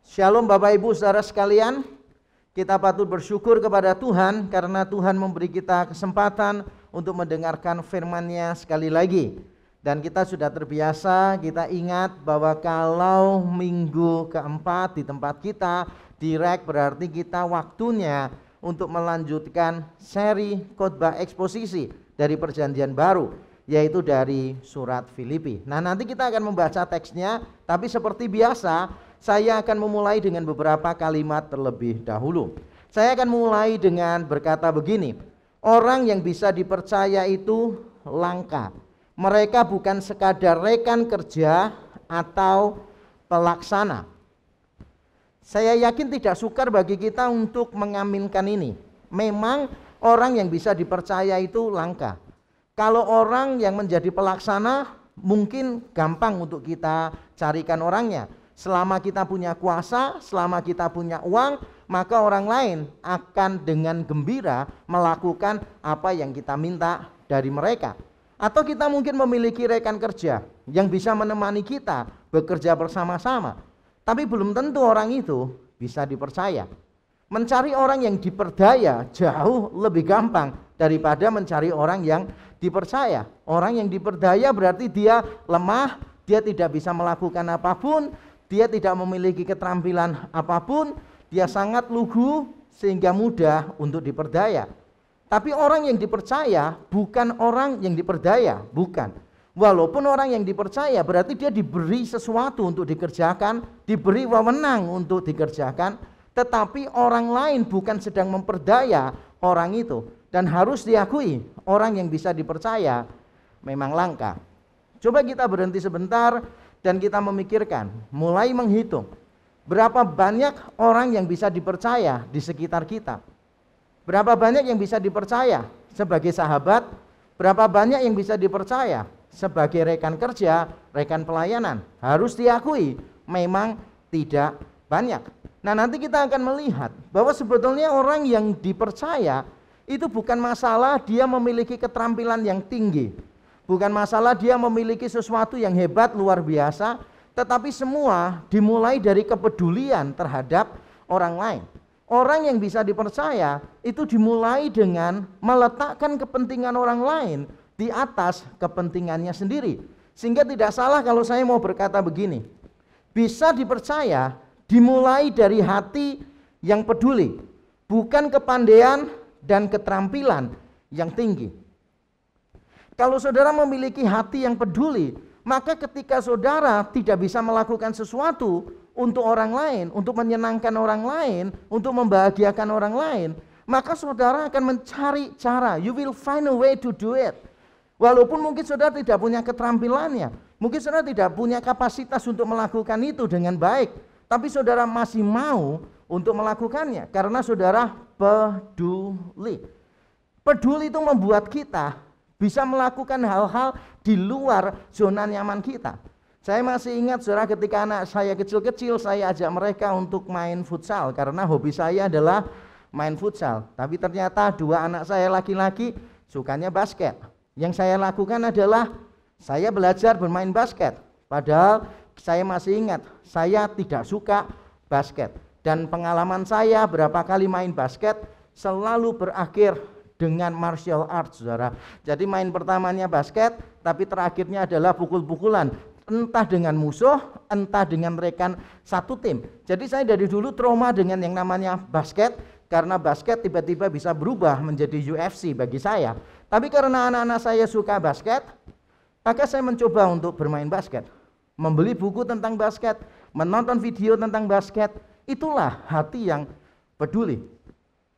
Shalom Bapak Ibu Saudara sekalian. Kita patut bersyukur kepada Tuhan karena Tuhan memberi kita kesempatan untuk mendengarkan firman-Nya sekali lagi. Dan kita sudah terbiasa, kita ingat bahwa kalau minggu keempat di tempat kita direct, berarti kita waktunya untuk melanjutkan seri khotbah eksposisi dari Perjanjian Baru, yaitu dari surat Filipi. Nah, nanti kita akan membaca teksnya, tapi seperti biasa saya akan memulai dengan beberapa kalimat terlebih dahulu. Saya akan mulai dengan berkata begini: orang yang bisa dipercaya itu langka. Mereka bukan sekadar rekan kerja atau pelaksana. Saya yakin tidak sukar bagi kita untuk mengaminkan ini. Memang orang yang bisa dipercaya itu langka. Kalau orang yang menjadi pelaksana mungkin gampang untuk kita carikan orangnya. Selama kita punya kuasa, selama kita punya uang, maka orang lain akan dengan gembira melakukan apa yang kita minta dari mereka. Atau kita mungkin memiliki rekan kerja yang bisa menemani kita bekerja bersama-sama. Tapi belum tentu orang itu bisa dipercaya. Mencari orang yang diperdaya jauh lebih gampang daripada mencari orang yang dipercaya. Orang yang diperdaya berarti dia lemah, dia tidak bisa melakukan apapun, dia tidak memiliki keterampilan apapun, dia sangat lugu sehingga mudah untuk diperdaya. Tapi orang yang dipercaya bukan orang yang diperdaya, bukan. Walaupun orang yang dipercaya berarti dia diberi sesuatu untuk dikerjakan, diberi wewenang untuk dikerjakan, tetapi orang lain bukan sedang memperdaya orang itu. Dan harus diakui, orang yang bisa dipercaya memang langka. Coba kita berhenti sebentar dan kita memikirkan, mulai menghitung berapa banyak orang yang bisa dipercaya di sekitar kita. Berapa banyak yang bisa dipercaya sebagai sahabat, berapa banyak yang bisa dipercaya sebagai rekan kerja, rekan pelayanan. Harus diakui memang tidak banyak. Nah, nanti kita akan melihat bahwa sebetulnya orang yang dipercaya itu bukan masalah dia memiliki keterampilan yang tinggi, bukan masalah dia memiliki sesuatu yang hebat luar biasa, tetapi semua dimulai dari kepedulian terhadap orang lain. Orang yang bisa dipercaya itu dimulai dengan meletakkan kepentingan orang lain di atas kepentingannya sendiri. Sehingga tidak salah kalau saya mau berkata begini: bisa dipercaya dimulai dari hati yang peduli, bukan kepandaian dan keterampilan yang tinggi. Kalau saudara memiliki hati yang peduli, maka ketika saudara tidak bisa melakukan sesuatu untuk orang lain, untuk menyenangkan orang lain, untuk membahagiakan orang lain, maka saudara akan mencari cara. You will find a way to do it. Walaupun mungkin saudara tidak punya keterampilannya, mungkin saudara tidak punya kapasitas untuk melakukan itu dengan baik, tapi saudara masih mau untuk melakukannya karena saudara peduli. Peduli itu membuat kita bisa melakukan hal-hal di luar zona nyaman kita. Saya masih ingat saudara, ketika anak saya kecil-kecil, saya ajak mereka untuk main futsal karena hobi saya adalah main futsal. Tapi ternyata dua anak saya laki-laki sukanya basket. Yang saya lakukan adalah saya belajar bermain basket. Padahal saya masih ingat, saya tidak suka basket. Dan pengalaman saya berapa kali main basket selalu berakhir dengan martial arts, saudara. Jadi main pertamanya basket, tapi terakhirnya adalah pukul-pukulan, entah dengan musuh, entah dengan rekan satu tim. Jadi saya dari dulu trauma dengan yang namanya basket, karena basket tiba-tiba bisa berubah menjadi UFC bagi saya. Tapi karena anak-anak saya suka basket, maka saya mencoba untuk bermain basket, membeli buku tentang basket, menonton video tentang basket. Itulah hati yang peduli.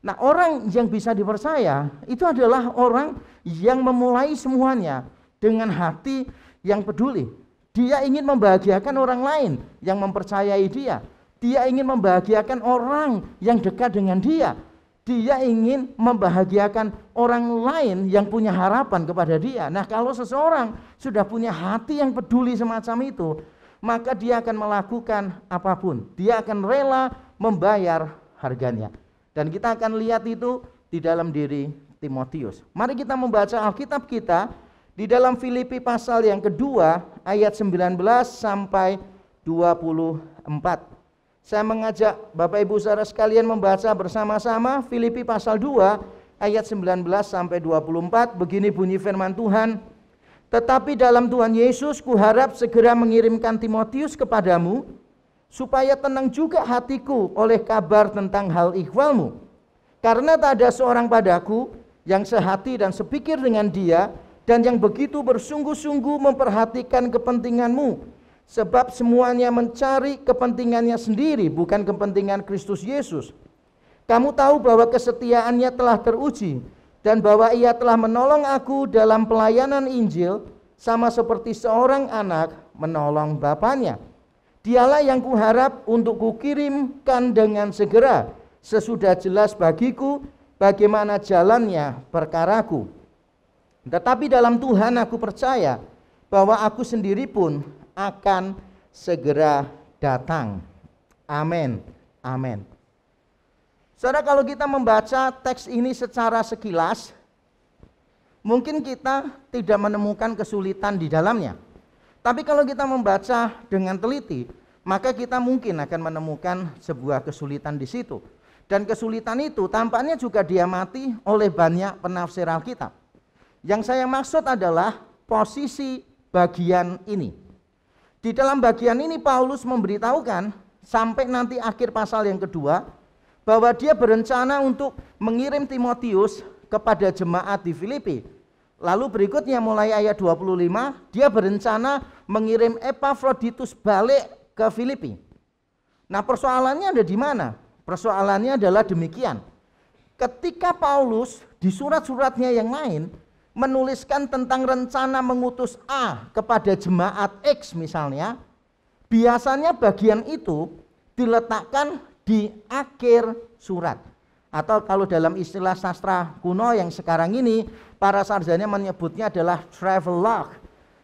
Nah, orang yang bisa dipercaya itu adalah orang yang memulai semuanya dengan hati yang peduli. Dia ingin membahagiakan orang lain yang mempercayai dia. Dia ingin membahagiakan orang yang dekat dengan dia. Dia ingin membahagiakan orang lain yang punya harapan kepada dia. Nah, kalau seseorang sudah punya hati yang peduli semacam itu, maka dia akan melakukan apapun. Dia akan rela membayar harganya. Dan kita akan lihat itu di dalam diri Timotius. Mari kita membaca Alkitab kita di dalam Filipi pasal yang kedua ayat 19 sampai 24. Saya mengajak Bapak Ibu Saudara sekalian membaca bersama-sama Filipi pasal 2 ayat 19 sampai 24. Begini bunyi firman Tuhan. Tetapi dalam Tuhan Yesus kuharap segera mengirimkan Timotius kepadamu, supaya tenang juga hatiku oleh kabar tentang hal ikhwalmu. Karena tak ada seorang padaku yang sehati dan sepikir dengan dia, dan yang begitu bersungguh-sungguh memperhatikan kepentinganmu. Sebab semuanya mencari kepentingannya sendiri, bukan kepentingan Kristus Yesus. Kamu tahu bahwa kesetiaannya telah teruji, dan bahwa ia telah menolong aku dalam pelayanan Injil, sama seperti seorang anak menolong bapaknya. Dialah yang kuharap untuk kukirimkan dengan segera, sesudah jelas bagiku bagaimana jalannya perkaraku. Tetapi dalam Tuhan aku percaya bahwa aku sendiri pun akan segera datang. Amin. Amin. Saudara, kalau kita membaca teks ini secara sekilas, mungkin kita tidak menemukan kesulitan di dalamnya. Tapi kalau kita membaca dengan teliti, maka kita mungkin akan menemukan sebuah kesulitan di situ. Dan kesulitan itu tampaknya juga diamati oleh banyak penafsir Alkitab. Yang saya maksud adalah posisi bagian ini. Di dalam bagian ini Paulus memberitahukan sampai nanti akhir pasal yang kedua bahwa dia berencana untuk mengirim Timotius kepada jemaat di Filipi. Lalu berikutnya mulai ayat 25 dia berencana mengirim Epafroditus balik ke Filipi. Nah, persoalannya ada di mana? Persoalannya adalah demikian. Ketika Paulus di surat-suratnya yang lain menuliskan tentang rencana mengutus A kepada jemaat X misalnya, biasanya bagian itu diletakkan di akhir surat. Atau kalau dalam istilah sastra kuno yang sekarang ini, para sarjana menyebutnya adalah travelogue.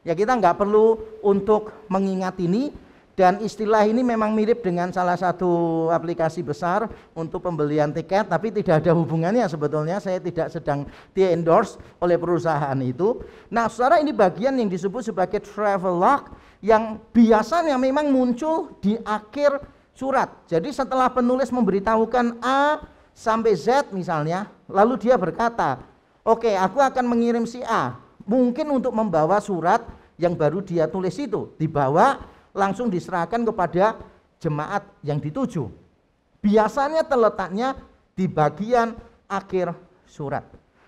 Ya, kita nggak perlu untuk mengingat ini. Dan istilah ini memang mirip dengan salah satu aplikasi besar untuk pembelian tiket, tapi tidak ada hubungannya sebetulnya. Saya tidak sedang di-endorse oleh perusahaan itu. Nah, saudara, ini bagian yang disebut sebagai travelogue yang biasanya memang muncul di akhir surat. Jadi setelah penulis memberitahukan A sampai Z misalnya, lalu dia berkata, oke, aku akan mengirim si A, mungkin untuk membawa surat yang baru dia tulis itu, dibawa langsung diserahkan kepada jemaat yang dituju. Biasanya terletaknya di bagian akhir surat.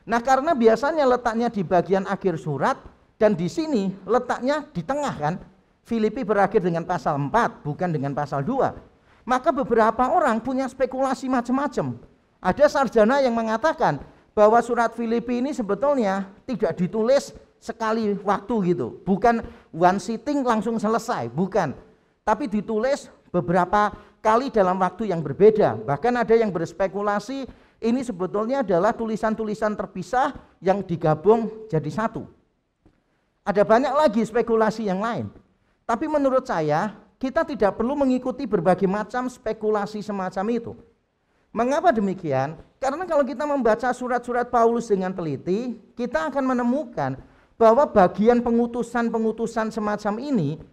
Nah, karena biasanya letaknya di bagian akhir surat dan di sini letaknya di tengah kan. Filipi berakhir dengan pasal 4 bukan dengan pasal 2. Maka beberapa orang punya spekulasi macam-macam. Ada sarjana yang mengatakan bahwa surat Filipi ini sebetulnya tidak ditulis sekali waktu gitu, bukan one sitting langsung selesai, bukan, tapi ditulis beberapa kali dalam waktu yang berbeda. Bahkan ada yang berspekulasi ini sebetulnya adalah tulisan-tulisan terpisah yang digabung jadi satu. Ada banyak lagi spekulasi yang lain, tapi menurut saya kita tidak perlu mengikuti berbagai macam spekulasi semacam itu. Mengapa demikian? Karena kalau kita membaca surat-surat Paulus dengan teliti, kita akan menemukan bahwa bagian pengutusan-pengutusan semacam ini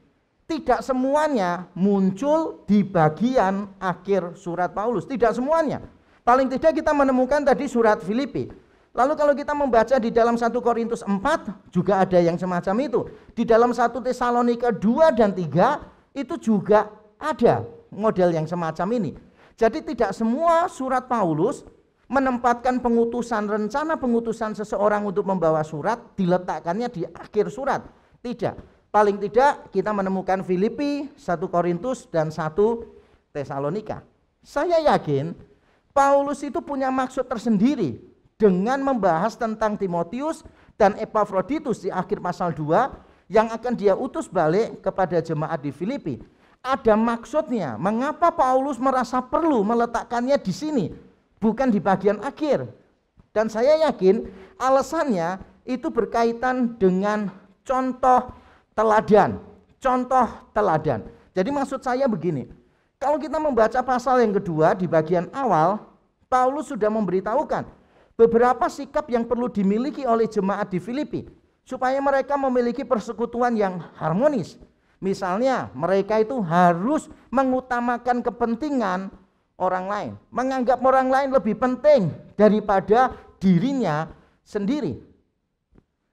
tidak semuanya muncul di bagian akhir surat Paulus, tidak semuanya. Paling tidak kita menemukan tadi surat Filipi. Lalu kalau kita membaca di dalam 1 Korintus 4 juga ada yang semacam itu. Di dalam 1 Tesalonika 2 dan 3 itu juga ada model yang semacam ini. Jadi tidak semua surat Paulus menempatkan pengutusan, rencana pengutusan seseorang untuk membawa surat diletakkannya di akhir surat. Tidak. Paling tidak kita menemukan Filipi, 1 Korintus dan 1 Tesalonika. Saya yakin Paulus itu punya maksud tersendiri dengan membahas tentang Timotius dan Epafroditus di akhir pasal 2 yang akan dia utus balik kepada jemaat di Filipi. Ada maksudnya. Mengapa Paulus merasa perlu meletakkannya di sini? Bukan di bagian akhir. Dan saya yakin alasannya itu berkaitan dengan contoh teladan. Contoh teladan. Jadi maksud saya begini, kalau kita membaca pasal yang kedua di bagian awal, Paulus sudah memberitahukan beberapa sikap yang perlu dimiliki oleh jemaat di Filipi supaya mereka memiliki persekutuan yang harmonis. Misalnya mereka itu harus mengutamakan kepentingan orang lain, menganggap orang lain lebih penting daripada dirinya sendiri.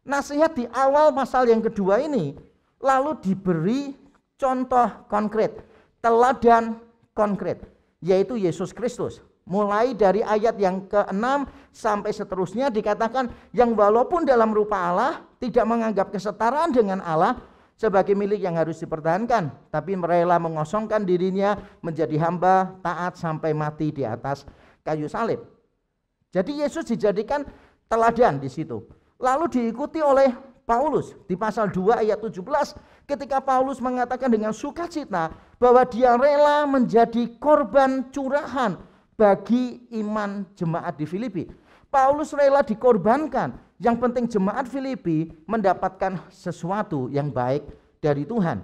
Nasihat di awal pasal yang kedua ini lalu diberi contoh konkret, teladan konkret, yaitu Yesus Kristus. Mulai dari ayat yang ke-6 sampai seterusnya dikatakan yang walaupun dalam rupa Allah tidak menganggap kesetaraan dengan Allah sebagai milik yang harus dipertahankan, tapi rela mengosongkan dirinya menjadi hamba taat sampai mati di atas kayu salib. Jadi Yesus dijadikan teladan di situ. Lalu diikuti oleh Paulus di pasal 2 ayat 17 ketika Paulus mengatakan dengan sukacita bahwa dia rela menjadi korban curahan bagi iman jemaat di Filipi. Paulus rela dikorbankan. Yang penting jemaat Filipi mendapatkan sesuatu yang baik dari Tuhan.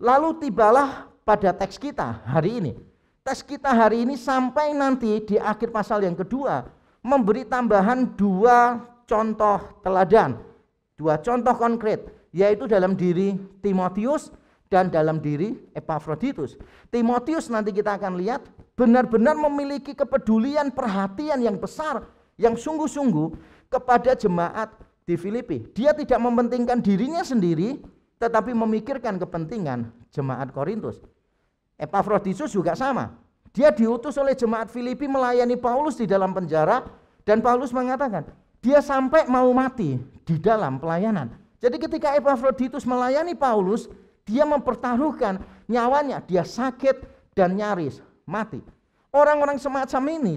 Lalu tibalah pada teks kita hari ini. Teks kita hari ini sampai nanti di akhir pasal yang kedua memberi tambahan 2 contoh teladan, 2 contoh konkret, yaitu dalam diri Timotius dan dalam diri Epafroditus. Timotius nanti kita akan lihat benar-benar memiliki kepedulian, perhatian yang besar, yang sungguh-sungguh kepada jemaat di Filipi. Dia tidak mementingkan dirinya sendiri, tetapi memikirkan kepentingan jemaat Korintus. Epafroditus juga sama. Dia diutus oleh jemaat Filipi melayani Paulus di dalam penjara, dan Paulus mengatakan, dia sampai mau mati di dalam pelayanan. Jadi ketika Epafroditus melayani Paulus, dia mempertaruhkan nyawanya, dia sakit dan nyaris mati. Orang-orang semacam ini,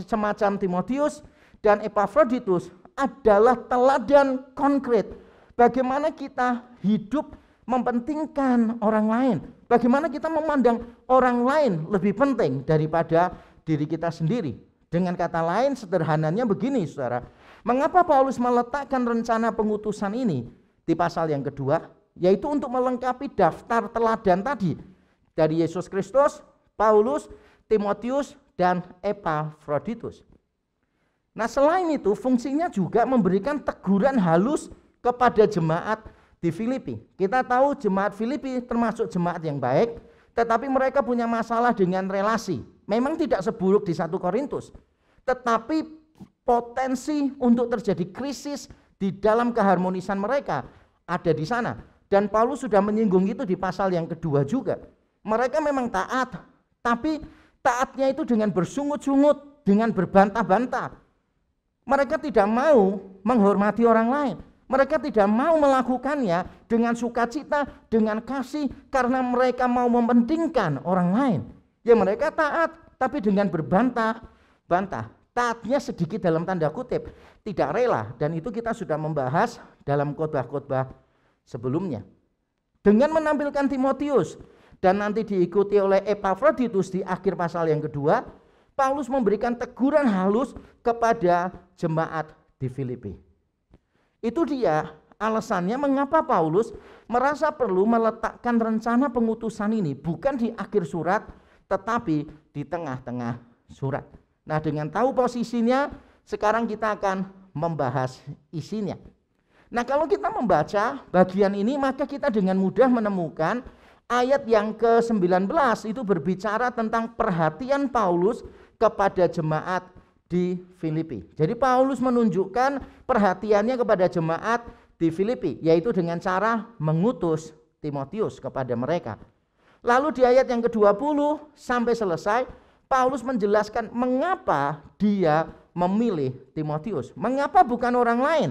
semacam Timotius dan Epafroditus adalah teladan konkret bagaimana kita hidup mementingkan orang lain, bagaimana kita memandang orang lain lebih penting daripada diri kita sendiri. Dengan kata lain, sederhananya begini saudara, mengapa Paulus meletakkan rencana pengutusan ini di pasal yang kedua, yaitu untuk melengkapi daftar teladan tadi dari Yesus Kristus, Paulus, Timotius, dan Epafroditus. Nah, selain itu fungsinya juga memberikan teguran halus kepada jemaat di Filipi. Kita tahu jemaat Filipi termasuk jemaat yang baik, tetapi mereka punya masalah dengan relasi. Memang tidak seburuk di 1 Korintus, tetapi potensi untuk terjadi krisis di dalam keharmonisan mereka ada di sana. Dan Paulus sudah menyinggung itu di pasal yang kedua juga. Mereka memang taat, tapi taatnya itu dengan bersungut-sungut, dengan berbantah-bantah. Mereka tidak mau menghormati orang lain. Mereka tidak mau melakukannya dengan sukacita, dengan kasih, karena mereka mau mementingkan orang lain. Ya mereka taat, tapi dengan berbantah-bantah. Taatnya sedikit dalam tanda kutip, tidak rela. Dan itu kita sudah membahas dalam khotbah-khotbah sebelumnya. Dengan menampilkan Timotius dan nanti diikuti oleh Epafroditus di akhir pasal yang kedua, Paulus memberikan teguran halus kepada jemaat di Filipi. Itu dia alasannya mengapa Paulus merasa perlu meletakkan rencana pengutusan ini bukan di akhir surat, tetapi di tengah-tengah surat. Nah, dengan tahu posisinya, sekarang kita akan membahas isinya. Nah, kalau kita membaca bagian ini, maka kita dengan mudah menemukan ayat yang ke-19 itu berbicara tentang perhatian Paulus kepada jemaat di Filipi. Jadi Paulus menunjukkan perhatiannya kepada jemaat di Filipi, yaitu dengan cara mengutus Timotius kepada mereka. Lalu di ayat yang ke-20 sampai selesai, Paulus menjelaskan mengapa dia memilih Timotius. Mengapa bukan orang lain?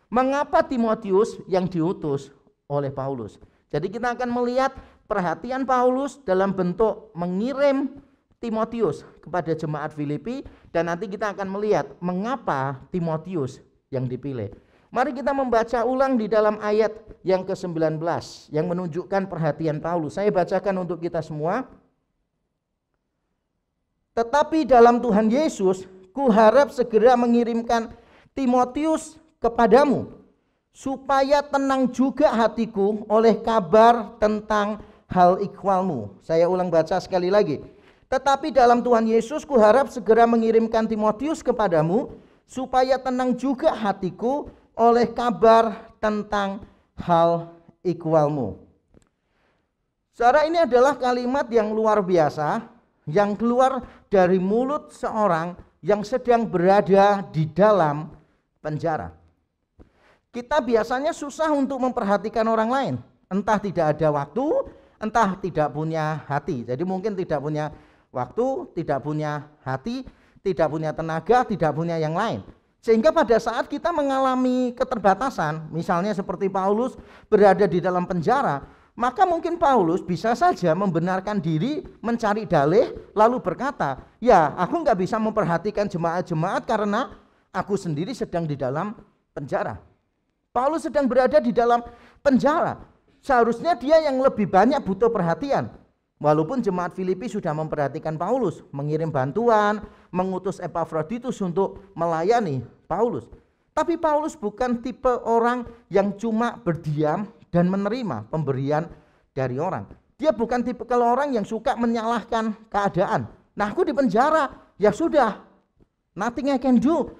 Mengapa Timotius yang diutus oleh Paulus? Jadi kita akan melihat perhatian Paulus dalam bentuk mengirim Timotius kepada jemaat Filipi, dan nanti kita akan melihat mengapa Timotius yang dipilih. Mari kita membaca ulang di dalam ayat yang ke-19 yang menunjukkan perhatian Paulus. Saya bacakan untuk kita semua. Tetapi dalam Tuhan Yesus, kuharap segera mengirimkan Timotius kepadamu, supaya tenang juga hatiku oleh kabar tentang hal ikhwalmu. Saya ulang baca sekali lagi. Tetapi dalam Tuhan Yesus kuharap segera mengirimkan Timotius kepadamu, supaya tenang juga hatiku oleh kabar tentang hal ikhwalmu. Saudara, ini adalah kalimat yang luar biasa yang keluar dari mulut seorang yang sedang berada di dalam penjara. Kita biasanya susah untuk memperhatikan orang lain, entah tidak ada waktu, entah tidak punya hati. Jadi mungkin tidak punya waktu, tidak punya hati, tidak punya tenaga, tidak punya yang lain. Sehingga pada saat kita mengalami keterbatasan, misalnya seperti Paulus berada di dalam penjara, maka mungkin Paulus bisa saja membenarkan diri, mencari dalih, lalu berkata, ya aku nggak bisa memperhatikan jemaat-jemaat karena aku sendiri sedang di dalam penjara. Paulus sedang berada di dalam penjara. Seharusnya dia yang lebih banyak butuh perhatian. Walaupun jemaat Filipi sudah memperhatikan Paulus, mengirim bantuan, mengutus Epafroditus untuk melayani Paulus. Tapi Paulus bukan tipe orang yang cuma berdiam dan menerima pemberian dari orang. Dia bukan tipe orang yang suka menyalahkan keadaan. Nah, aku di penjara, ya sudah, nothing I can do.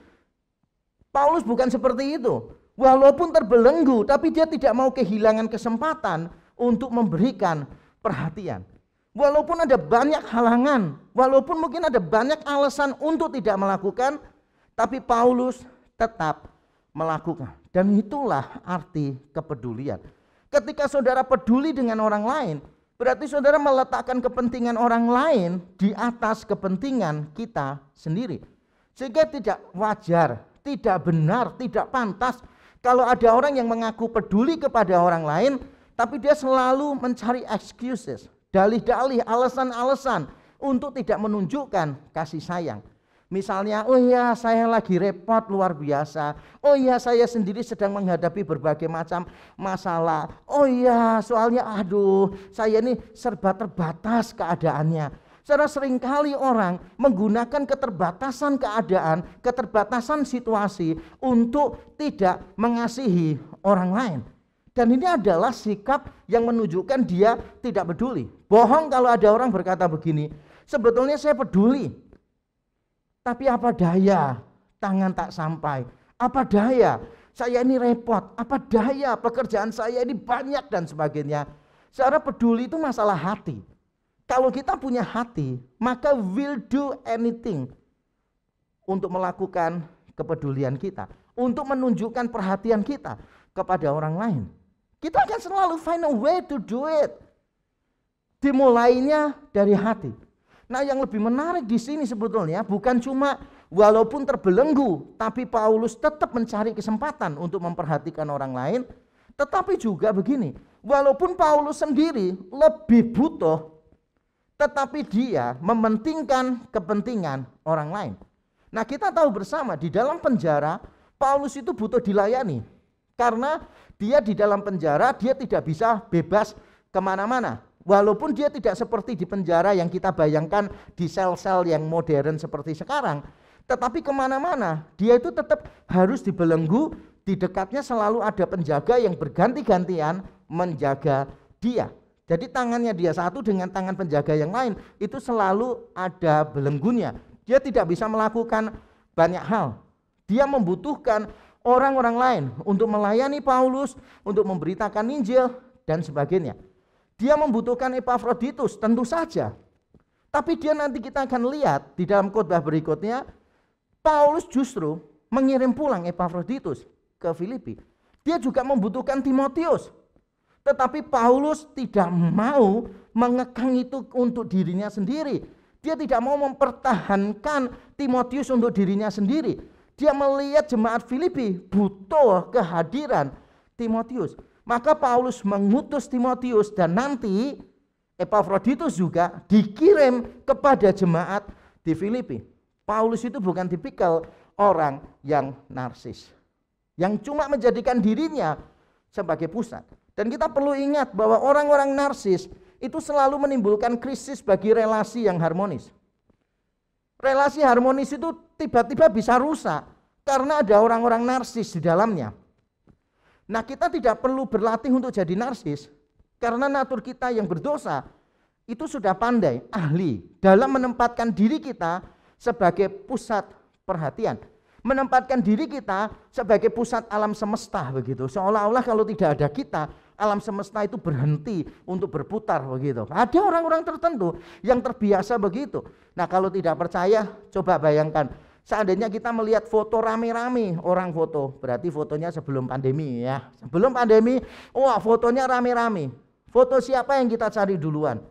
Paulus bukan seperti itu. Walaupun terbelenggu, tapi dia tidak mau kehilangan kesempatan untuk memberikan perhatian. Walaupun ada banyak halangan, walaupun mungkin ada banyak alasan untuk tidak melakukan, tapi Paulus tetap melakukan. Dan itulah arti kepedulian. Ketika saudara peduli dengan orang lain, berarti saudara meletakkan kepentingan orang lain di atas kepentingan kita sendiri. Sehingga tidak wajar, tidak benar, tidak pantas kalau ada orang yang mengaku peduli kepada orang lain, tapi dia selalu mencari excuses, dalih-dalih, alasan-alasan untuk tidak menunjukkan kasih sayang. Misalnya, oh ya saya lagi repot luar biasa. Oh ya saya sendiri sedang menghadapi berbagai macam masalah. Oh ya soalnya aduh saya ini serba terbatas keadaannya. Secara seringkali orang menggunakan keterbatasan keadaan, keterbatasan situasi untuk tidak mengasihi orang lain. Dan ini adalah sikap yang menunjukkan dia tidak peduli. Bohong kalau ada orang berkata begini, sebetulnya saya peduli, tapi apa daya tangan tak sampai, apa daya saya ini repot, apa daya pekerjaan saya ini banyak dan sebagainya. Secara peduli itu masalah hati. Kalau kita punya hati, maka will do anything untuk melakukan kepedulian kita, untuk menunjukkan perhatian kita kepada orang lain. Kita akan selalu find a way to do it. Dimulainya dari hati. Nah, yang lebih menarik di sini sebetulnya bukan cuma walaupun terbelenggu, tapi Paulus tetap mencari kesempatan untuk memperhatikan orang lain, tetapi juga begini, walaupun Paulus sendiri lebih butuh, tetapi dia mementingkan kepentingan orang lain. Nah, kita tahu bersama di dalam penjara Paulus itu butuh dilayani. Karena dia di dalam penjara dia tidak bisa bebas kemana-mana. Walaupun dia tidak seperti di penjara yang kita bayangkan di sel-sel yang modern seperti sekarang. Tetapi kemana-mana dia itu tetap harus dibelenggu. Di dekatnya selalu ada penjaga yang berganti-gantian menjaga dia. Jadi tangannya dia satu dengan tangan penjaga yang lain itu selalu ada belenggunya. Dia tidak bisa melakukan banyak hal. Dia membutuhkan orang-orang lain untuk melayani Paulus, untuk memberitakan Injil dan sebagainya. Dia membutuhkan Epafroditus tentu saja. Tapi dia nanti kita akan lihat di dalam khotbah berikutnya, Paulus justru mengirim pulang Epafroditus ke Filipi. Dia juga membutuhkan Timotius. Tetapi Paulus tidak mau mengekang itu untuk dirinya sendiri. Dia tidak mau mempertahankan Timotius untuk dirinya sendiri. Dia melihat jemaat Filipi butuh kehadiran Timotius. Maka Paulus mengutus Timotius dan nanti Epafroditus juga dikirim kepada jemaat di Filipi. Paulus itu bukan tipikal orang yang narsis, yang cuma menjadikan dirinya sebagai pusat. Dan kita perlu ingat bahwa orang-orang narsis itu selalu menimbulkan krisis bagi relasi yang harmonis. Relasi harmonis itu tiba-tiba bisa rusak karena ada orang-orang narsis di dalamnya. Nah, kita tidak perlu berlatih untuk jadi narsis karena natur kita yang berdosa itu sudah pandai, ahli dalam menempatkan diri kita sebagai pusat perhatian. Menempatkan diri kita sebagai pusat alam semesta begitu. Seolah-olah kalau tidak ada kita, alam semesta itu berhenti untuk berputar begitu. Ada orang-orang tertentu yang terbiasa begitu. Nah, kalau tidak percaya, coba bayangkan. Seandainya kita melihat foto rame-rame orang foto, berarti fotonya sebelum pandemi ya. Sebelum pandemi, wah fotonya rame-rame. Foto siapa yang kita cari duluan?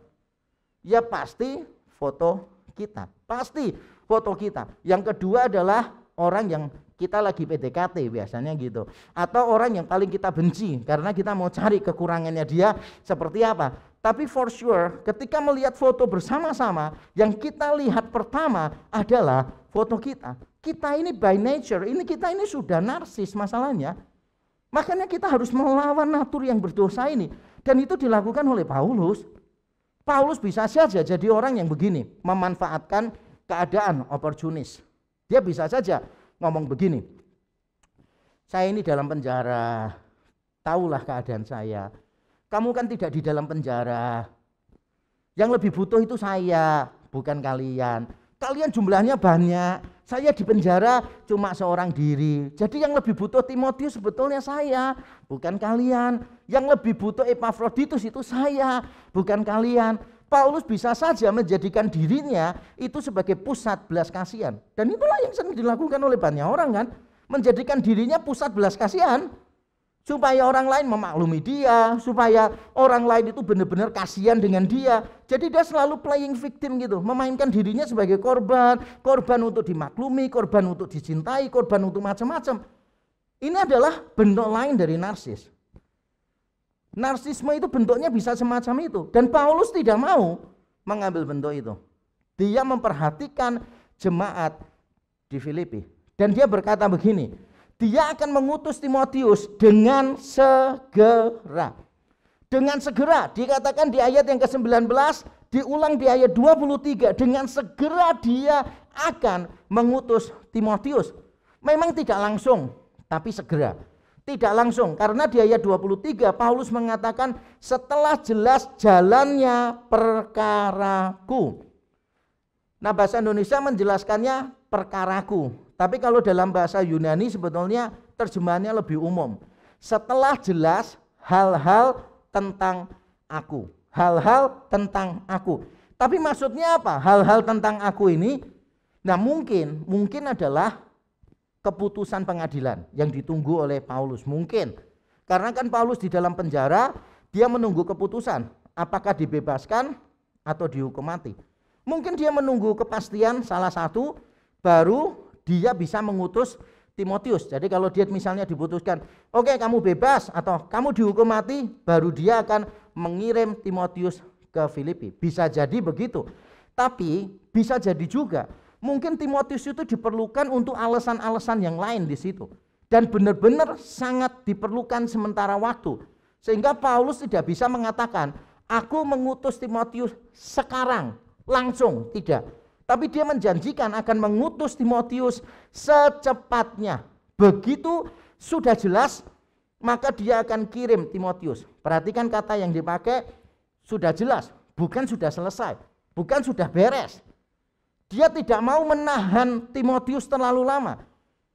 Ya pasti foto kita. Pasti foto kita. Yang kedua adalah orang yang kita lagi PDKT biasanya gitu. Atau orang yang paling kita benci karena kita mau cari kekurangannya dia seperti apa. Tapi for sure ketika melihat foto bersama-sama, yang kita lihat pertama adalah foto kita. Kita ini by nature, kita ini sudah narsis masalahnya. Makanya kita harus melawan natur yang berdosa ini. Dan itu dilakukan oleh Paulus. Paulus bisa saja jadi orang yang begini, memanfaatkan keadaan oportunis. Dia bisa saja ngomong begini, saya ini dalam penjara, tahulah keadaan saya. Kamu kan tidak di dalam penjara. Yang lebih butuh itu saya, bukan kalian. Kalian jumlahnya banyak, saya di penjara cuma seorang diri. Jadi yang lebih butuh Timotius sebetulnya saya, bukan kalian. Yang lebih butuh Epafroditus itu saya, bukan kalian. Paulus bisa saja menjadikan dirinya itu sebagai pusat belas kasihan. Dan itulah yang sering dilakukan oleh banyak orang kan. Menjadikan dirinya pusat belas kasihan. Supaya orang lain memaklumi dia, supaya orang lain itu benar-benar kasihan dengan dia. Jadi dia selalu playing victim gitu, memainkan dirinya sebagai korban, korban untuk dimaklumi, korban untuk dicintai, korban untuk macam-macam. Ini adalah bentuk lain dari narsis. Narsisme itu bentuknya bisa semacam itu, dan Paulus tidak mau mengambil bentuk itu. Dia memperhatikan jemaat di Filipi, dan dia berkata begini, dia akan mengutus Timotius dengan segera. Dengan segera, dikatakan di ayat yang ke-19, diulang di ayat 23, dengan segera dia akan mengutus Timotius. Memang tidak langsung, tapi segera. Tidak langsung, karena di ayat 23 Paulus mengatakan setelah jelas jalannya perkaraku. Nah, bahasa Indonesia menjelaskannya perkaraku. Tapi kalau dalam bahasa Yunani sebetulnya terjemahannya lebih umum. Setelah jelas hal-hal tentang aku. Hal-hal tentang aku. Tapi maksudnya apa? Hal-hal tentang aku ini, nah mungkin adalah keputusan pengadilan yang ditunggu oleh Paulus. Mungkin. Karena kan Paulus di dalam penjara, dia menunggu keputusan. Apakah dibebaskan atau dihukum mati. Mungkin dia menunggu kepastian salah satu, baru dia bisa mengutus Timotius. Jadi kalau dia misalnya diputuskan, oke, kamu bebas atau kamu dihukum mati, baru dia akan mengirim Timotius ke Filipi. Bisa jadi begitu. Tapi bisa jadi juga mungkin Timotius itu diperlukan untuk alasan-alasan yang lain di situ. Dan benar-benar sangat diperlukan sementara waktu. Sehingga Paulus tidak bisa mengatakan, aku mengutus Timotius sekarang, langsung, tidak. Tapi dia menjanjikan akan mengutus Timotius secepatnya. Begitu sudah jelas, maka dia akan kirim Timotius. Perhatikan kata yang dipakai, sudah jelas, bukan sudah selesai, bukan sudah beres. Dia tidak mau menahan Timotius terlalu lama.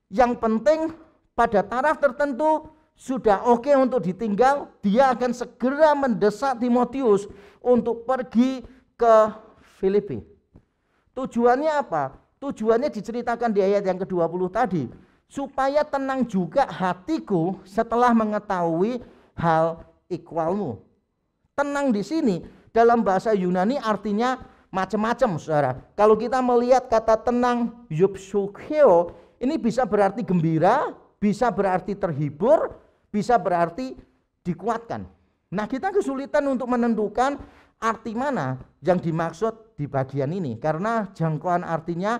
Yang penting pada taraf tertentu sudah oke untuk ditinggal, dia akan segera mendesak Timotius untuk pergi ke Filipi. Tujuannya apa? Tujuannya diceritakan di ayat yang ke-20 tadi, supaya tenang juga hatiku setelah mengetahui hal ikwalmu. Tenang di sini dalam bahasa Yunani artinya macam-macam, saudara. Kalau kita melihat kata tenang, yupsukeo, ini bisa berarti gembira, bisa berarti terhibur, bisa berarti dikuatkan. Nah, kita kesulitan untuk menentukan arti mana yang dimaksud di bagian ini, karena jangkauan artinya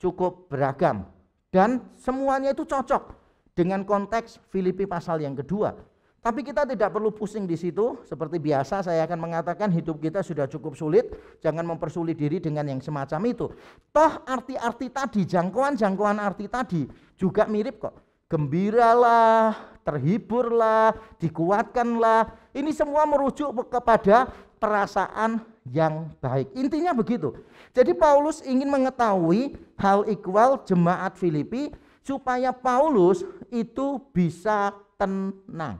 cukup beragam dan semuanya itu cocok dengan konteks Filipi pasal yang kedua. Tapi kita tidak perlu pusing di situ. Seperti biasa saya akan mengatakan hidup kita sudah cukup sulit, jangan mempersulit diri dengan yang semacam itu. Toh arti-arti tadi, jangkauan arti tadi juga mirip kok. Gembiralah, terhiburlah, dikuatkanlah. Ini semua merujuk kepada perasaan yang baik. Intinya begitu. Jadi Paulus ingin mengetahui hal ikhwal jemaat Filipi supaya Paulus itu bisa tenang.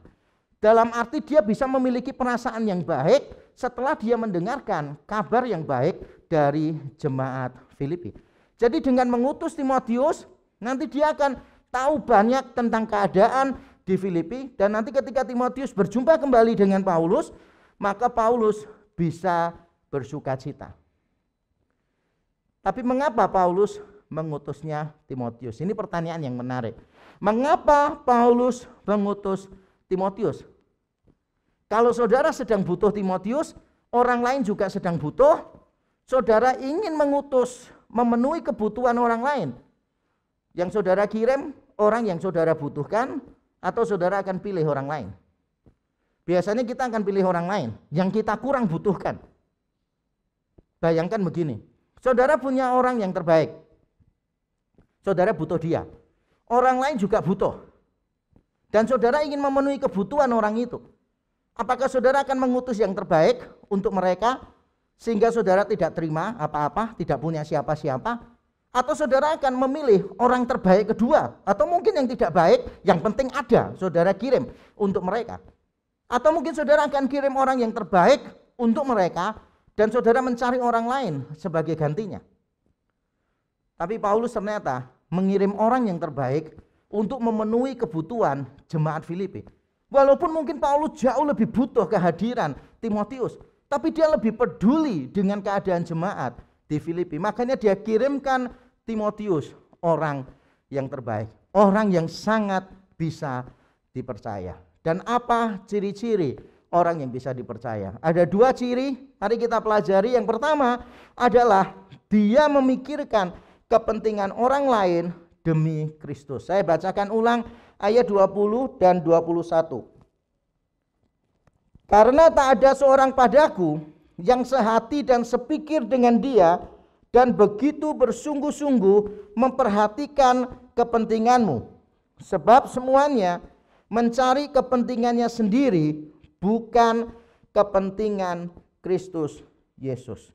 Dalam arti dia bisa memiliki perasaan yang baik setelah dia mendengarkan kabar yang baik dari jemaat Filipi. Jadi dengan mengutus Timotius, nanti dia akan tahu banyak tentang keadaan di Filipi, dan nanti ketika Timotius berjumpa kembali dengan Paulus, maka Paulus bisa bersukacita. Tapi mengapa Paulus mengutusnya Timotius? Ini pertanyaan yang menarik. Mengapa Paulus mengutus Timotius? Kalau saudara sedang butuh Timotius, orang lain juga sedang butuh. Saudara ingin mengutus, memenuhi kebutuhan orang lain. Yang saudara kirim orang yang saudara butuhkan, atau saudara akan pilih orang lain? Biasanya kita akan pilih orang lain yang kita kurang butuhkan. Bayangkan begini, saudara punya orang yang terbaik, saudara butuh dia, orang lain juga butuh, dan saudara ingin memenuhi kebutuhan orang itu. Apakah saudara akan mengutus yang terbaik untuk mereka sehingga saudara tidak terima apa-apa, tidak punya siapa-siapa? Atau saudara akan memilih orang terbaik kedua, atau mungkin yang tidak baik, yang penting ada, saudara kirim untuk mereka? Atau mungkin saudara akan kirim orang yang terbaik untuk mereka dan saudara mencari orang lain sebagai gantinya? Tapi Paulus ternyata mengirim orang yang terbaik untuk memenuhi kebutuhan jemaat Filipi. Walaupun mungkin Paulus jauh lebih butuh kehadiran Timotius, tapi dia lebih peduli dengan keadaan jemaat di Filipi. Makanya dia kirimkan Timotius, orang yang terbaik, orang yang sangat bisa dipercaya. Dan apa ciri-ciri orang yang bisa dipercaya? Ada dua ciri, mari kita pelajari. Yang pertama adalah dia memikirkan kepentingan orang lain demi Kristus. Saya bacakan ulang ayat 20 dan 21. Karena tak ada seorang padaku yang sehati dan sepikir dengan dia, dan begitu bersungguh-sungguh memperhatikan kepentinganmu. Sebab semuanya mencari kepentingannya sendiri, bukan kepentingan Kristus Yesus.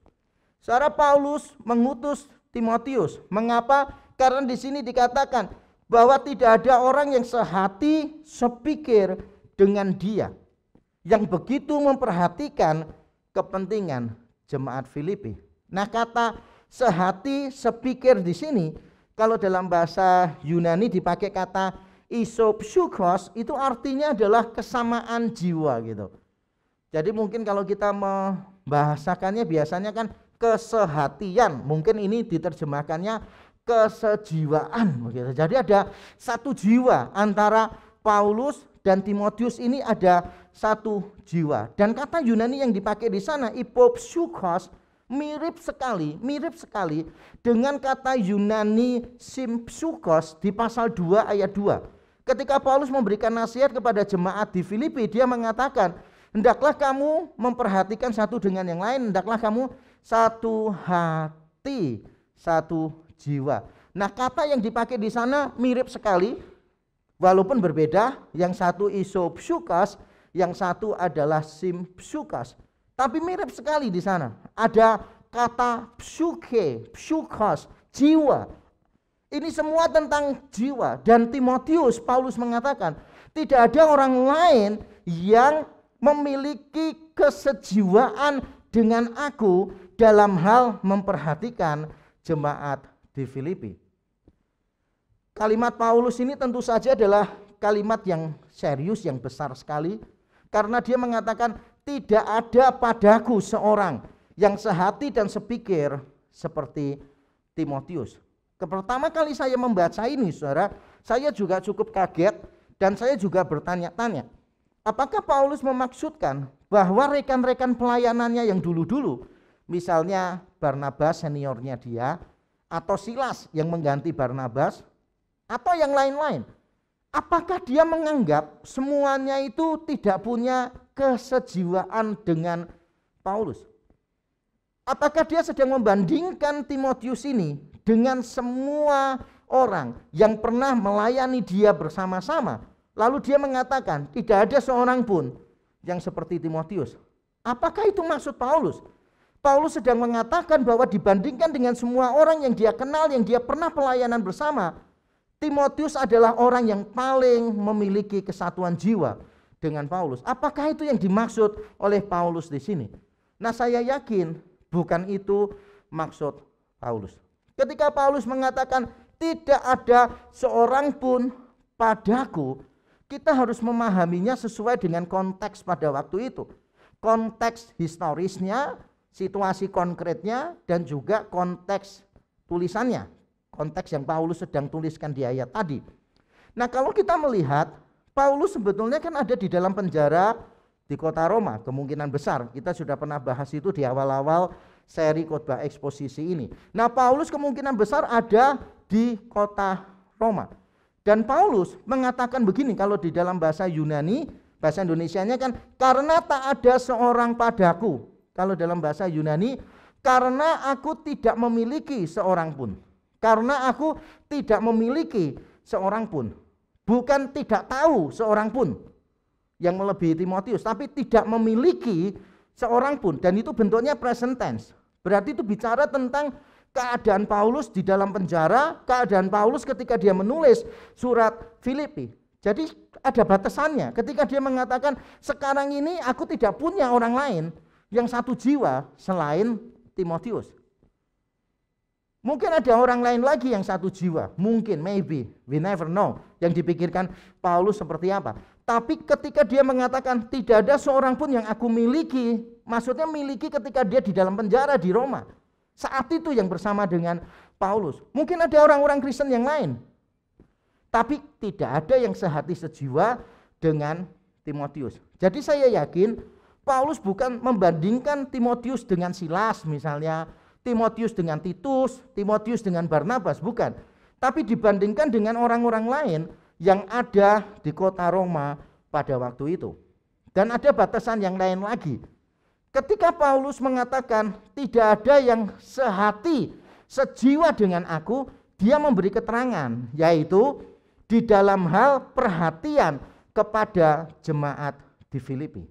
Saudara, Paulus mengutus Timotius. Mengapa? Karena di sini dikatakan bahwa tidak ada orang yang sehati, sepikir dengan dia, yang begitu memperhatikan kepentingan jemaat Filipi. Nah, kata sehati, sepikir di sini, kalau dalam bahasa Yunani dipakai kata isopsyukos, itu artinya adalah kesamaan jiwa gitu. Jadi mungkin kalau kita membahasakannya biasanya kan kesehatian, mungkin ini diterjemahkannya kesejiwaan begitu. Jadi ada satu jiwa antara Paulus dan Timotius, ini ada satu jiwa. Dan kata Yunani yang dipakai di sana ipopsyukos mirip sekali dengan kata Yunani sympsukos di pasal 2 ayat 2. Ketika Paulus memberikan nasihat kepada jemaat di Filipi, dia mengatakan, hendaklah kamu memperhatikan satu dengan yang lain, hendaklah kamu satu hati, satu jiwa. Nah, kata yang dipakai di sana mirip sekali, walaupun berbeda. Yang satu isopsyukos, yang satu adalah sympsukos. Tapi mirip sekali di sana. Ada kata psyche, psychos, jiwa. Ini semua tentang jiwa. Dan Timotius, Paulus mengatakan, tidak ada orang lain yang memiliki kesejiwaan dengan aku dalam hal memperhatikan jemaat di Filipi. Kalimat Paulus ini tentu saja adalah kalimat yang serius, yang besar sekali. Karena dia mengatakan, tidak ada padaku seorang yang sehati dan sepikir seperti Timotius. Pertama kali saya membaca ini, saudara, saya juga cukup kaget dan saya juga bertanya-tanya. Apakah Paulus memaksudkan bahwa rekan-rekan pelayanannya yang dulu-dulu, misalnya Barnabas seniornya dia, atau Silas yang mengganti Barnabas, atau yang lain-lain, apakah dia menganggap semuanya itu tidak punya kesejiwaan dengan Paulus? Apakah dia sedang membandingkan Timotius ini dengan semua orang yang pernah melayani dia bersama-sama, lalu dia mengatakan tidak ada seorang pun yang seperti Timotius? Apakah itu maksud Paulus? Paulus sedang mengatakan bahwa dibandingkan dengan semua orang yang dia kenal, yang dia pernah pelayanan bersama, Timotius adalah orang yang paling memiliki kesatuan jiwa dengan Paulus. Apakah itu yang dimaksud oleh Paulus di sini? Nah, saya yakin bukan itu maksud Paulus. Ketika Paulus mengatakan tidak ada seorang pun padaku, kita harus memahaminya sesuai dengan konteks pada waktu itu. Konteks historisnya, situasi konkretnya, dan juga konteks tulisannya. Konteks yang Paulus sedang tuliskan di ayat tadi. Nah, kalau kita melihat Paulus sebetulnya kan ada di dalam penjara di kota Roma, kemungkinan besar. Kita sudah pernah bahas itu di awal-awal seri khotbah eksposisi ini. Nah, Paulus kemungkinan besar ada di kota Roma. Dan Paulus mengatakan begini, kalau di dalam bahasa Yunani, bahasa Indonesianya kan, karena tak ada seorang padaku. Kalau dalam bahasa Yunani, karena aku tidak memiliki seorang pun. Karena aku tidak memiliki seorang pun. Bukan tidak tahu seorang pun yang melebihi Timotius, tapi tidak memiliki seorang pun. Dan itu bentuknya present tense. Berarti itu bicara tentang keadaan Paulus di dalam penjara, keadaan Paulus ketika dia menulis surat Filipi. Jadi ada batasannya. Ketika dia mengatakan sekarang ini aku tidak punya orang lain yang satu jiwa selain Timotius. Mungkin ada orang lain lagi yang satu jiwa, mungkin, maybe, we never know, yang dipikirkan Paulus seperti apa. Tapi ketika dia mengatakan tidak ada seorang pun yang aku miliki, maksudnya miliki ketika dia di dalam penjara di Roma. Saat itu yang bersama dengan Paulus. Mungkin ada orang-orang Kristen yang lain, tapi tidak ada yang sehati sejiwa dengan Timotius. Jadi saya yakin Paulus bukan membandingkan Timotius dengan Silas misalnya, Timotius dengan Titus, Timotius dengan Barnabas, bukan. Tapi dibandingkan dengan orang-orang lain yang ada di kota Roma pada waktu itu. Dan ada batasan yang lain lagi. Ketika Paulus mengatakan tidak ada yang sehati, sejiwa dengan aku, dia memberi keterangan, yaitu di dalam hal perhatian kepada jemaat di Filipi.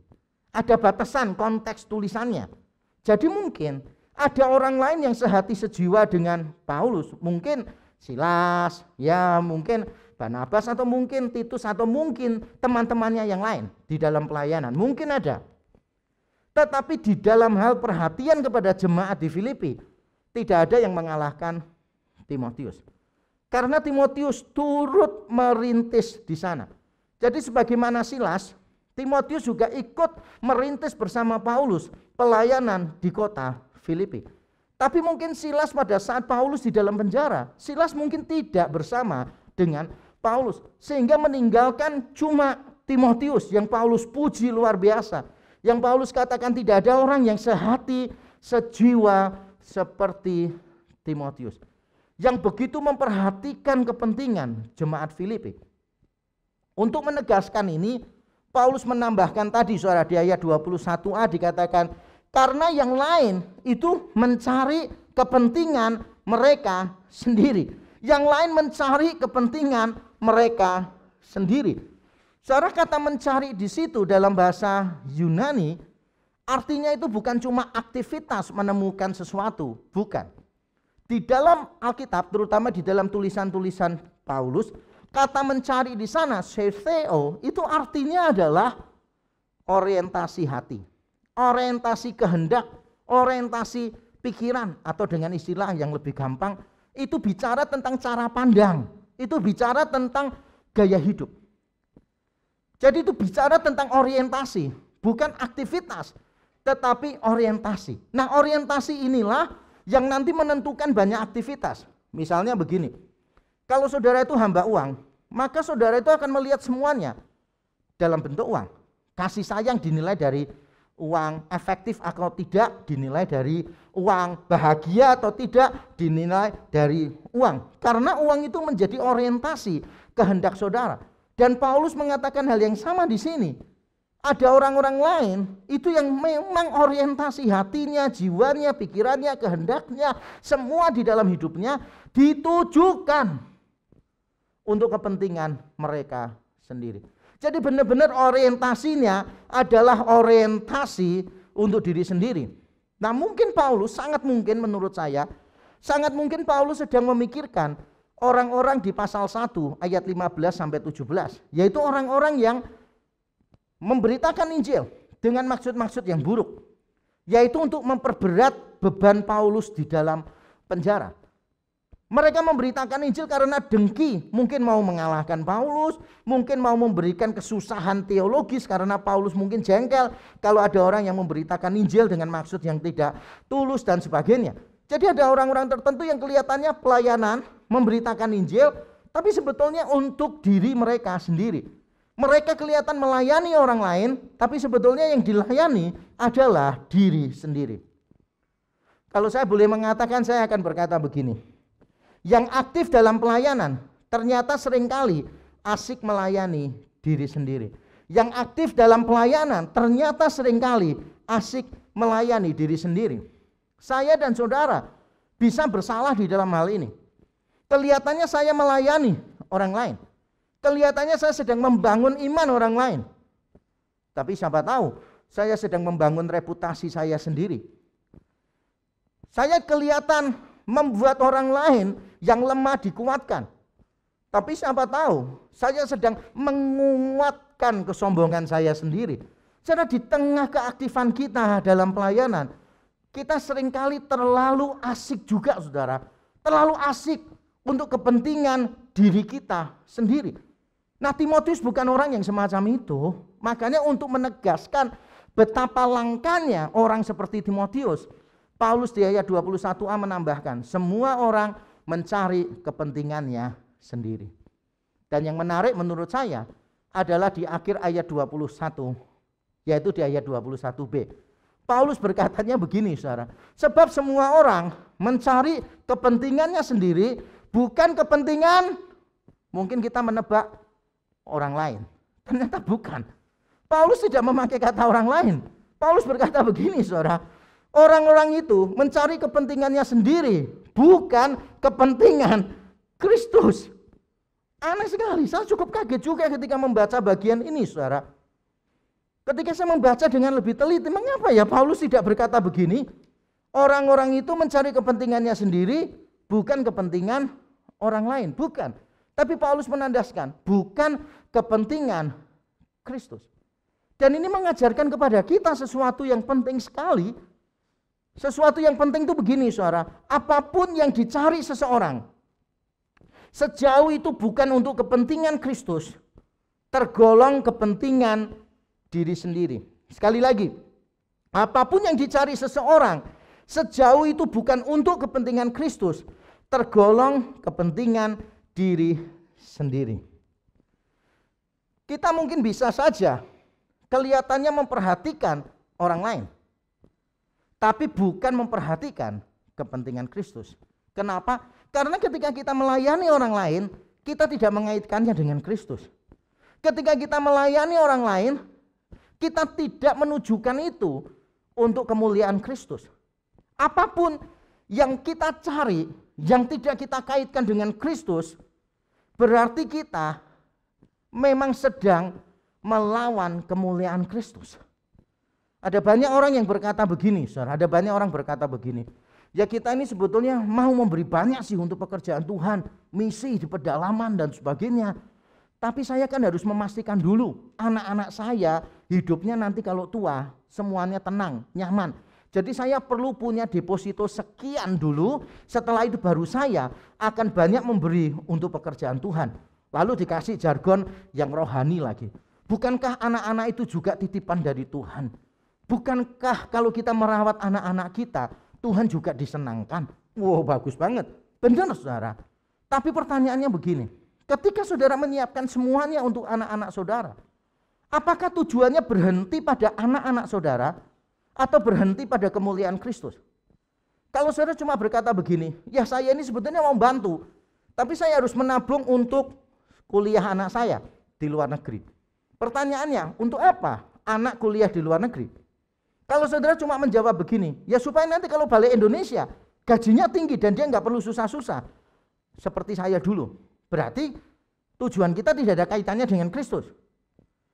Ada batasan konteks tulisannya. Jadi mungkin ada orang lain yang sehati sejiwa dengan Paulus, mungkin Silas, ya mungkin Barnabas, atau mungkin Titus, atau mungkin teman-temannya yang lain di dalam pelayanan, mungkin ada. Tetapi di dalam hal perhatian kepada jemaat di Filipi, tidak ada yang mengalahkan Timotius. Karena Timotius turut merintis di sana. Jadi sebagaimana Silas, Timotius juga ikut merintis bersama Paulus pelayanan di kota Filipi. Tapi mungkin Silas pada saat Paulus di dalam penjara, Silas mungkin tidak bersama dengan Paulus, sehingga meninggalkan cuma Timotius yang Paulus puji luar biasa, yang Paulus katakan tidak ada orang yang sehati, sejiwa seperti Timotius, yang begitu memperhatikan kepentingan jemaat Filipi. Untuk menegaskan ini, Paulus menambahkan tadi saudara di ayat 21a dikatakan, karena yang lain itu mencari kepentingan mereka sendiri. Yang lain mencari kepentingan mereka sendiri. Saudara, kata mencari di situ dalam bahasa Yunani artinya itu bukan cuma aktivitas menemukan sesuatu, bukan. Di dalam Alkitab, terutama di dalam tulisan-tulisan Paulus, kata mencari di sana, seitheo, itu artinya adalah orientasi hati, orientasi kehendak, orientasi pikiran, atau dengan istilah yang lebih gampang, itu bicara tentang cara pandang, itu bicara tentang gaya hidup. Jadi itu bicara tentang orientasi, bukan aktivitas, tetapi orientasi. Nah, orientasi inilah yang nanti menentukan banyak aktivitas. Misalnya begini, kalau saudara itu hamba uang, maka saudara itu akan melihat semuanya dalam bentuk uang. Kasih sayang dinilai dari uang, efektif atau tidak dinilai dari uang, bahagia atau tidak dinilai dari uang. Karena uang itu menjadi orientasi kehendak saudara. Dan Paulus mengatakan hal yang sama di sini. Ada orang-orang lain itu yang memang orientasi hatinya, jiwanya, pikirannya, kehendaknya, semua di dalam hidupnya ditujukan untuk kepentingan mereka sendiri. Jadi benar-benar orientasinya adalah orientasi untuk diri sendiri. Nah, mungkin Paulus, sangat mungkin menurut saya, sangat mungkin Paulus sedang memikirkan orang-orang di pasal 1 ayat 15 sampai 17, yaitu orang-orang yang memberitakan Injil dengan maksud-maksud yang buruk, yaitu untuk memperberat beban Paulus di dalam penjara. Mereka memberitakan Injil karena dengki, mungkin mau mengalahkan Paulus, mungkin mau memberikan kesusahan teologis karena Paulus mungkin jengkel kalau ada orang yang memberitakan Injil dengan maksud yang tidak tulus dan sebagainya. Jadi ada orang-orang tertentu yang kelihatannya pelayanan, memberitakan Injil, tapi sebetulnya untuk diri mereka sendiri. Mereka kelihatan melayani orang lain, tapi sebetulnya yang dilayani adalah diri sendiri. Kalau saya boleh mengatakan, saya akan berkata begini. Yang aktif dalam pelayanan ternyata seringkali asik melayani diri sendiri. Yang aktif dalam pelayanan ternyata seringkali asik melayani diri sendiri. Saya dan saudara bisa bersalah di dalam hal ini. Kelihatannya saya melayani orang lain. Kelihatannya saya sedang membangun iman orang lain. Tapi siapa tahu saya sedang membangun reputasi saya sendiri. Saya kelihatan membuat orang lain yang lemah dikuatkan. Tapi siapa tahu saya sedang menguatkan kesombongan saya sendiri. Karena di tengah keaktifan kita dalam pelayanan, kita seringkali terlalu asik juga, saudara. Terlalu asik untuk kepentingan diri kita sendiri. Nah, Timotius bukan orang yang semacam itu. Makanya untuk menegaskan betapa langkanya orang seperti Timotius, Paulus di ayat 21a menambahkan, semua orang mencari kepentingannya sendiri. Dan yang menarik menurut saya adalah di akhir ayat 21, yaitu di ayat 21b. Paulus berkatanya begini, saudara. Sebab semua orang mencari kepentingannya sendiri, bukan kepentingan, mungkin kita menebak orang lain. Ternyata bukan. Paulus tidak memakai kata orang lain. Paulus berkata begini, saudara. Orang-orang itu mencari kepentingannya sendiri, bukan kepentingan Kristus. Aneh sekali, saya cukup kaget juga ketika membaca bagian ini, saudara. Ketika saya membaca dengan lebih teliti, mengapa ya Paulus tidak berkata begini? Orang-orang itu mencari kepentingannya sendiri, bukan kepentingan orang lain, bukan. Tapi Paulus menandaskan, bukan kepentingan Kristus. Dan ini mengajarkan kepada kita sesuatu yang penting sekali. Sesuatu yang penting itu begini, saudara. Apapun yang dicari seseorang, sejauh itu bukan untuk kepentingan Kristus, tergolong kepentingan diri sendiri. Sekali lagi, apapun yang dicari seseorang, sejauh itu bukan untuk kepentingan Kristus, tergolong kepentingan diri sendiri. Kita mungkin bisa saja kelihatannya memperhatikan orang lain, tapi bukan memperhatikan kepentingan Kristus. Kenapa? Karena ketika kita melayani orang lain, kita tidak mengaitkannya dengan Kristus. Ketika kita melayani orang lain, kita tidak menunjukkan itu untuk kemuliaan Kristus. Apapun yang kita cari, yang tidak kita kaitkan dengan Kristus, berarti kita memang sedang melawan kemuliaan Kristus. Ada banyak orang yang berkata begini, saudara. Ada banyak orang berkata begini. Ya kita ini sebetulnya mau memberi banyak sih untuk pekerjaan Tuhan, misi di pedalaman dan sebagainya. Tapi saya kan harus memastikan dulu anak-anak saya hidupnya nanti kalau tua semuanya tenang, nyaman. Jadi saya perlu punya deposito sekian dulu, setelah itu baru saya akan banyak memberi untuk pekerjaan Tuhan. Lalu dikasih jargon yang rohani lagi. Bukankah anak-anak itu juga titipan dari Tuhan? Bukankah kalau kita merawat anak-anak kita, Tuhan juga disenangkan? Wow, bagus banget. Benar, saudara. Tapi pertanyaannya begini, ketika saudara menyiapkan semuanya untuk anak-anak saudara, apakah tujuannya berhenti pada anak-anak saudara atau berhenti pada kemuliaan Kristus? Kalau saudara cuma berkata begini, ya saya ini sebetulnya mau bantu, tapi saya harus menabung untuk kuliah anak saya di luar negeri. Pertanyaannya, untuk apa anak kuliah di luar negeri? Kalau saudara cuma menjawab begini, ya supaya nanti kalau balik Indonesia gajinya tinggi dan dia nggak perlu susah-susah seperti saya dulu. Berarti tujuan kita tidak ada kaitannya dengan Kristus.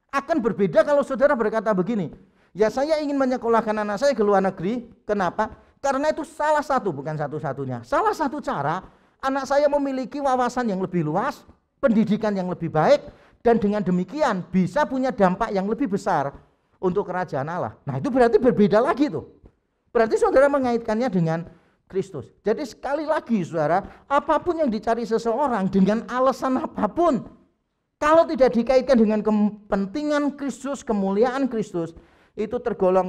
Akan berbeda kalau saudara berkata begini, ya saya ingin menyekolahkan anak saya ke luar negeri. Kenapa? Karena itu salah satu, bukan satu-satunya. Salah satu cara anak saya memiliki wawasan yang lebih luas, pendidikan yang lebih baik, dan dengan demikian bisa punya dampak yang lebih besar untuk kerajaan Allah. Nah, itu berarti berbeda lagi tuh. Berarti saudara mengaitkannya dengan Kristus. Jadi sekali lagi saudara, apapun yang dicari seseorang dengan alasan apapun, kalau tidak dikaitkan dengan kepentingan Kristus, kemuliaan Kristus, itu tergolong